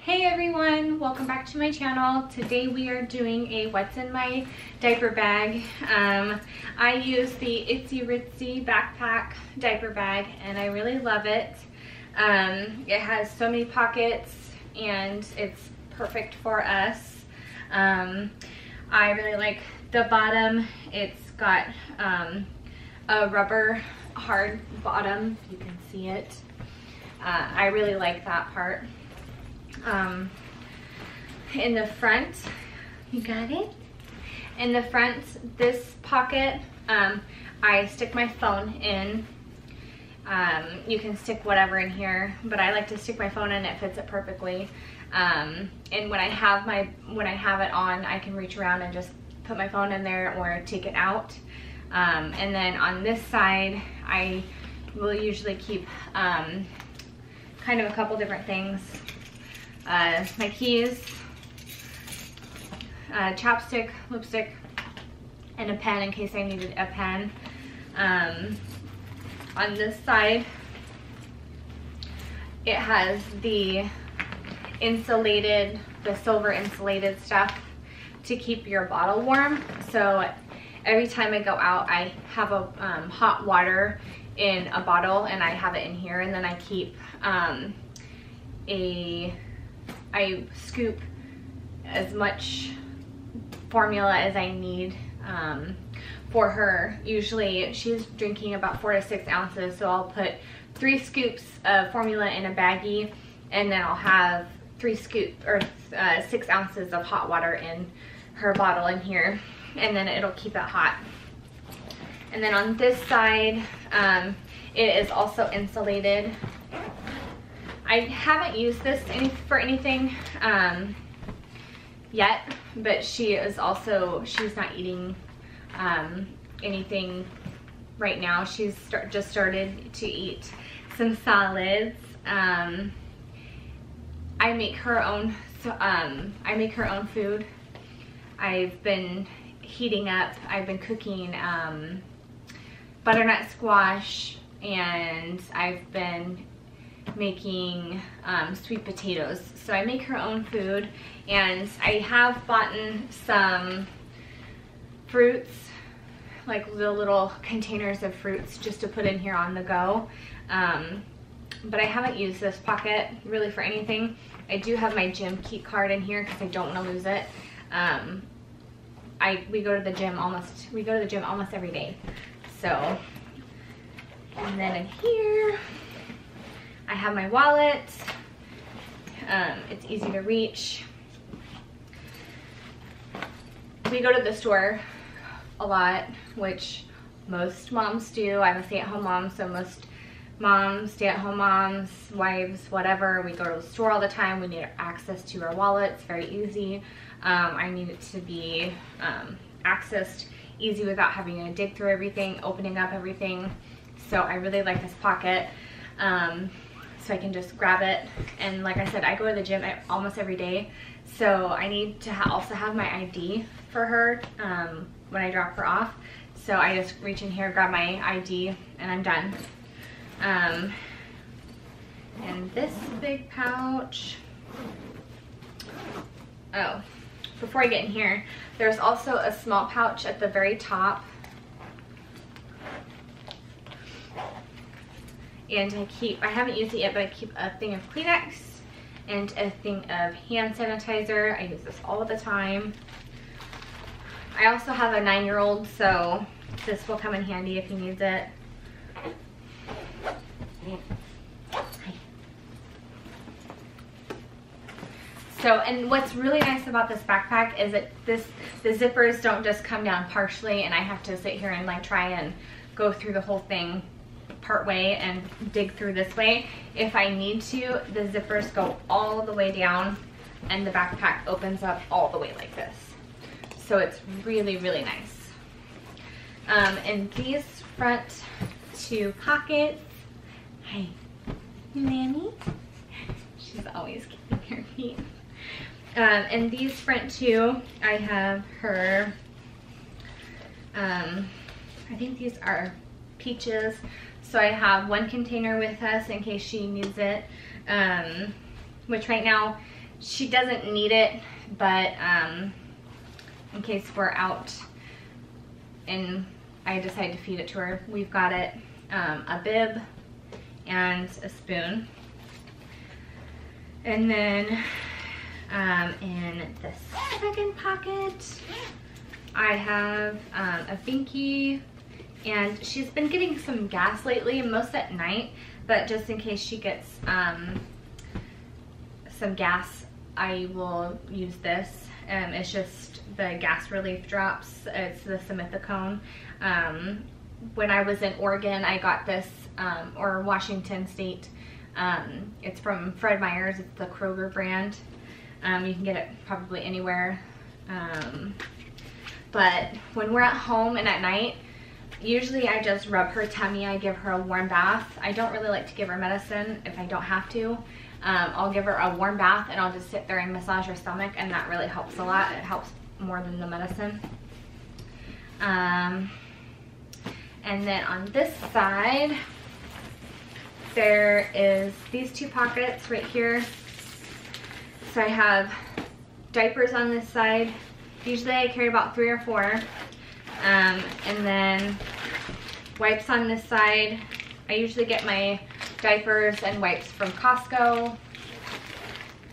Hey everyone, welcome back to my channel. Today we are doing a what's in my diaper bag. I use the Itsy Ritsy backpack diaper bag and I really love it. It has so many pockets and it's perfect for us. I really like the bottom. It's got a rubber hard bottom, you can see it. I really like that part. In the front, you got it? In the front, this pocket, I stick my phone in. You can stick whatever in here, but I like to stick my phone in, it fits it perfectly. And when I have it on, I can reach around and just put my phone in there or take it out. And then on this side, I will usually keep kind of a couple different things. My keys, chapstick, lipstick, and a pen in case I needed a pen. On this side, it has the silver insulated stuff to keep your bottle warm. So every time I go out, I have a hot water in a bottle and I have it in here, and then I keep I scoop as much formula as I need for her. Usually she's drinking about 4 to 6 ounces, so I'll put 3 scoops of formula in a baggie, and then I'll have 6 ounces of hot water in her bottle in here, and then it'll keep it hot. And then on this side, it is also insulated. I haven't used this for anything yet, but she's not eating anything right now. She's just started to eat some solids. I make her own food. I've been cooking butternut squash, and I've been making sweet potatoes. So I make her own food, and I have bought some fruits, like the little containers of fruits just to put in here on the go. But I haven't used this pocket really for anything. I do have my gym key card in here because I don't want to lose it. We go to the gym almost every day. So, and then in here I have my wallet. It's easy to reach. We go to the store a lot, which most moms do. I'm a stay-at-home mom, so most moms, stay-at-home moms, wives, whatever, we go to the store all the time. We need access to our wallets, very easy. I need it to be accessed easy without having to dig through everything, opening up everything. So I really like this pocket. So I can just grab it, and like I said, I go to the gym almost every day, so I need to also have my ID for her when I drop her off. So I just reach in here, grab my ID, and I'm done. And this big pouch, oh, before I get in here, there's also a small pouch at the very top. And I haven't used it yet, but I keep a thing of Kleenex and a thing of hand sanitizer. I use this all the time. I also have a 9-year-old, so this will come in handy if he needs it. So, and what's really nice about this backpack is that the zippers don't just come down partially, and I have to sit here and like try and go through the whole thing part way and dig through this way. If I need to, the zippers go all the way down and the backpack opens up all the way like this. So it's really, really nice. And these front 2 pockets, hi, Nanny. She's always kicking her feet. And these front 2, I have her, I think these are peaches. So I have 1 container with us in case she needs it, which right now She doesn't need it, but in case we're out and I decide to feed it to her, we've got it, a bib and a spoon. And then in the second pocket, I have a binky, and she's been getting some gas lately, most at night, but just in case she gets some gas, I will use this. It's just the gas relief drops. It's the simethicone. When I was in Oregon, I got this, or Washington State. It's from Fred Meyer's. It's the Kroger brand. You can get it probably anywhere. But when we're at home and at night, usually I just rub her tummy. I give her a warm bath. I don't really like to give her medicine if I don't have to. I'll give her a warm bath and I'll just sit there and massage her stomach, and that really helps a lot. It helps more than the medicine. And then on this side, there is these two pockets right here. So I have diapers on this side. Usually I carry about 3 or 4. And then wipes on this side. I usually get my diapers and wipes from Costco.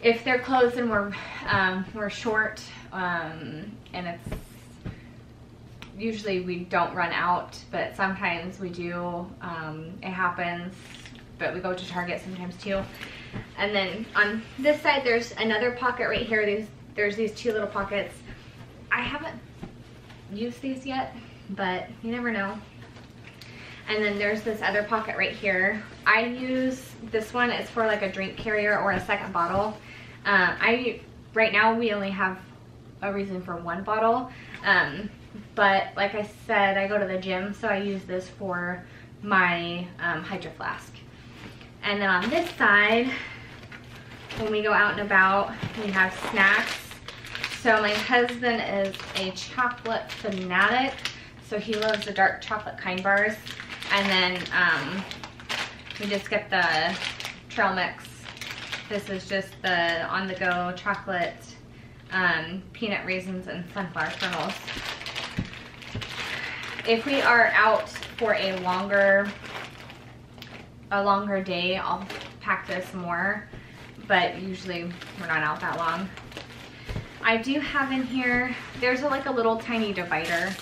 If they're closed and we're short, and it's usually we don't run out, but sometimes we do. It happens, but we go to Target sometimes too. And then on this side, there's another pocket right here. There's these 2 little pockets. I haven't used these yet, but you never know. And then there's this other pocket right here. I use this one. It's for like a drink carrier or a second bottle. Right now we only have a reason for 1 bottle. But like I said, I go to the gym, so I use this for my Hydro Flask. And then on this side, when we go out and about, we have snacks. So my husband is a chocolate fanatic, so he loves the dark chocolate kind bars. And then we just get the trail mix. This is just the on-the-go chocolate, peanut raisins and sunflower kernels. If we are out for a longer day, I'll pack this more, but usually we're not out that long. I do have in here, there's like a little tiny divider. I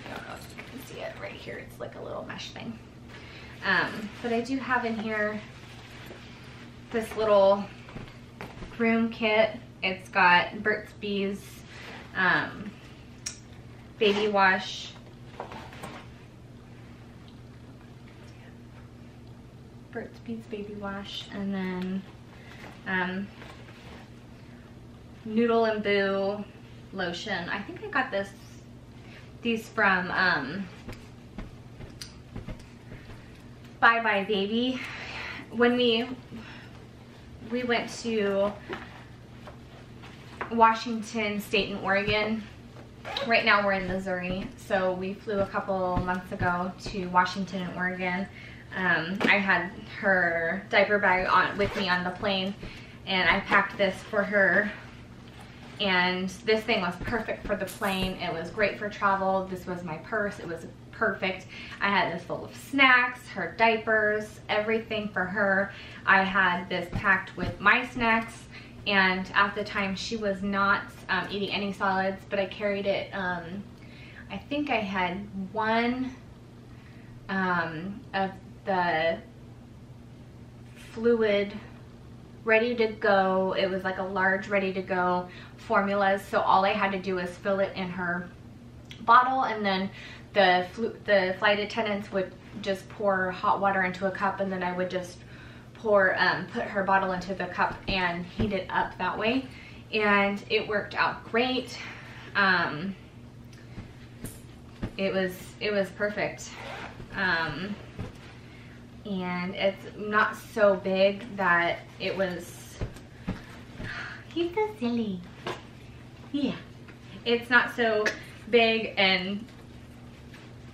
don't know if you can see it right here. It's like a little mesh thing. But I do have in here this little groom kit. It's got Burt's Bees baby wash. Burt's Bees baby wash, and then Noodle and Boo lotion. I think I got these from Bye Bye Baby. When we went to Washington State and Oregon. Right now we're in Missouri, so we flew a couple months ago to Washington and Oregon. I had her diaper bag with me on the plane, and I packed this for her. And this thing was perfect for the plane. It was great for travel. This was my purse. It was perfect. I had this full of snacks, her diapers, everything for her. I had this packed with my snacks, and at the time she was not eating any solids, but I carried it. I think I had 1 of the fluid ready to go. It was like a large ready to go formulas, so all I had to do was fill it in her bottle, and then the flight attendants would just pour hot water into a cup, and then I would just put her bottle into the cup and heat it up that way, and it worked out great. It was perfect. And it's not so big that it was, he's so silly. Yeah, it's not so big and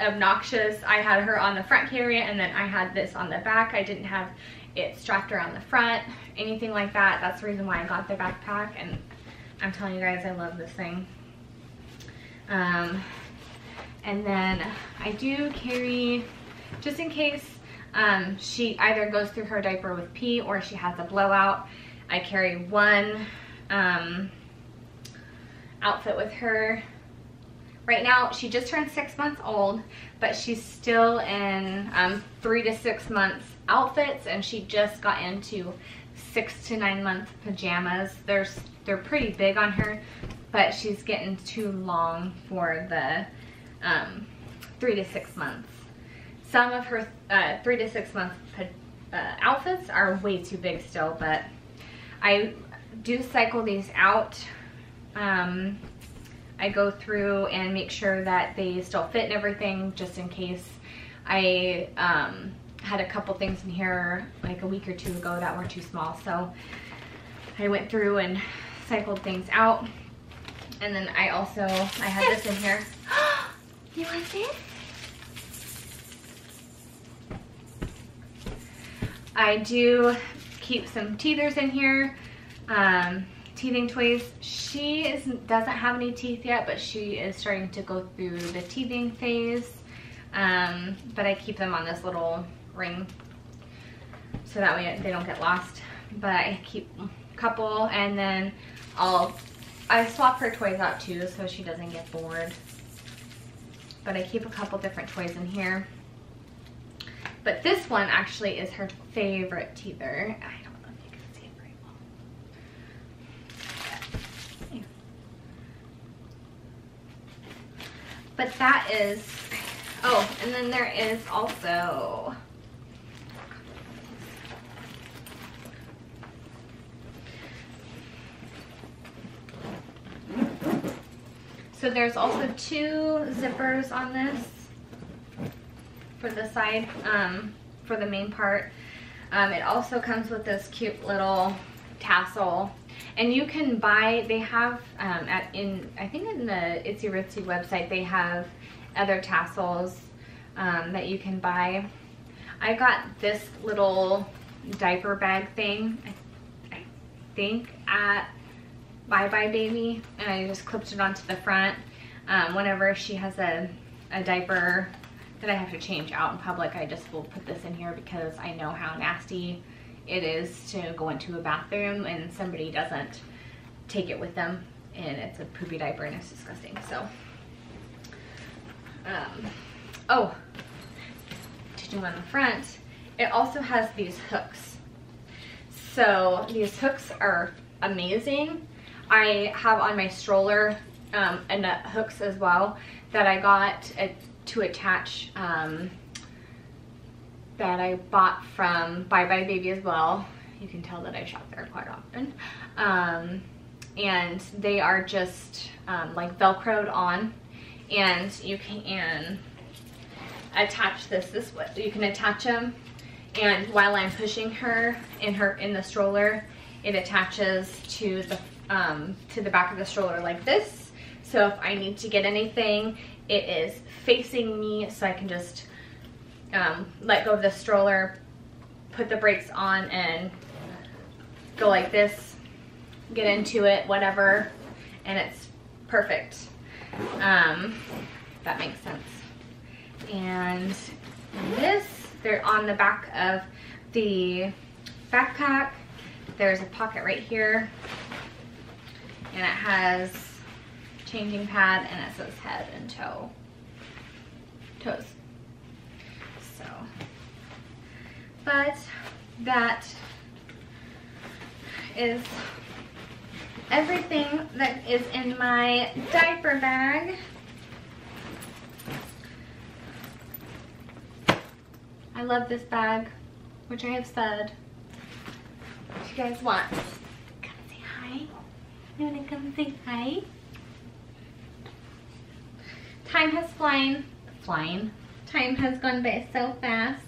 obnoxious. I had her on the front carrier and then I had this on the back. I didn't have it strapped around the front, anything like that. That's the reason why I got the backpack, and I'm telling you guys, I love this thing. And then I do carry, just in case she either goes through her diaper with pee or she has a blowout, I carry one outfit with her. Right now, she just turned 6 months old, but she's still in 3 to 6 months outfits, and she just got into 6 to 9 month pajamas. They're pretty big on her, but she's getting too long for the 3 to 6 months. Some of her 3 to 6 month outfits are way too big still, but I do cycle these out. I go through and make sure that they still fit and everything, just in case. I had a couple things in here like a week or 2 ago that were too small, so I went through and cycled things out. And then I had this in here. You want it? I do keep some teethers in here, teething toys. She doesn't have any teeth yet, but she is starting to go through the teething phase. But I keep them on this little ring so that way they don't get lost. But I keep a couple, and then I swap her toys out too so she doesn't get bored. But I keep a couple different toys in here. But this one actually is her favorite teether. I don't know if you can see it very well. But that is, oh, and then there is also, so there's also 2 zippers on this for the side, for the main part. It also comes with this cute little tassel, and you can buy, they have I think in the Itsy Ritsy website, they have other tassels that you can buy. I got this little diaper bag thing, I think at Bye Bye Baby, and I just clipped it onto the front. Whenever she has a diaper that I have to change out in public, I just will put this in here because I know how nasty it is to go into a bathroom and somebody doesn't take it with them, and it's a poopy diaper and it's disgusting. So, oh, to do on the front, it also has these hooks. So these hooks are amazing. I have on my stroller and hooks as well that I got to attach, that I bought from Bye Bye Baby as well. You can tell that I shop there quite often. And they are just like Velcroed on, and you can attach this way. You can attach them, and while I'm pushing her in the stroller, it attaches to the back of the stroller like this. So if I need to get anything, it is facing me, so I can just let go of the stroller, put the brakes on, and go like this, get into it, whatever, and it's perfect. That makes sense. And this, they're on the back of the backpack. There's a pocket right here, and it has changing pad, and it says head and toes. So, but that is everything that is in my diaper bag. I love this bag, which I have said. What you guys want? Come say hi. You wanna come say hi? Time has Time has gone by so fast.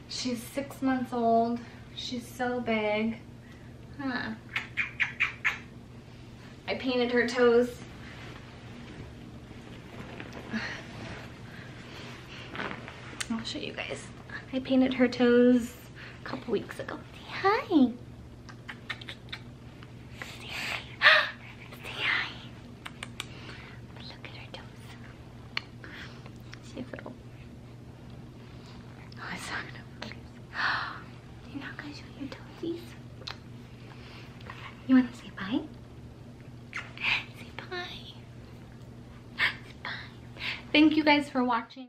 She's 6 months old. She's so big. Huh. I painted her toes. show you guys. I painted her toes a couple weeks ago. Say hi. Say hi. Say hi. Look at her toes. See if it'll. Oh, it's not gonna focus. You're not gonna show your toesies? You wanna say bye? Say bye. Say bye. Thank you guys for watching.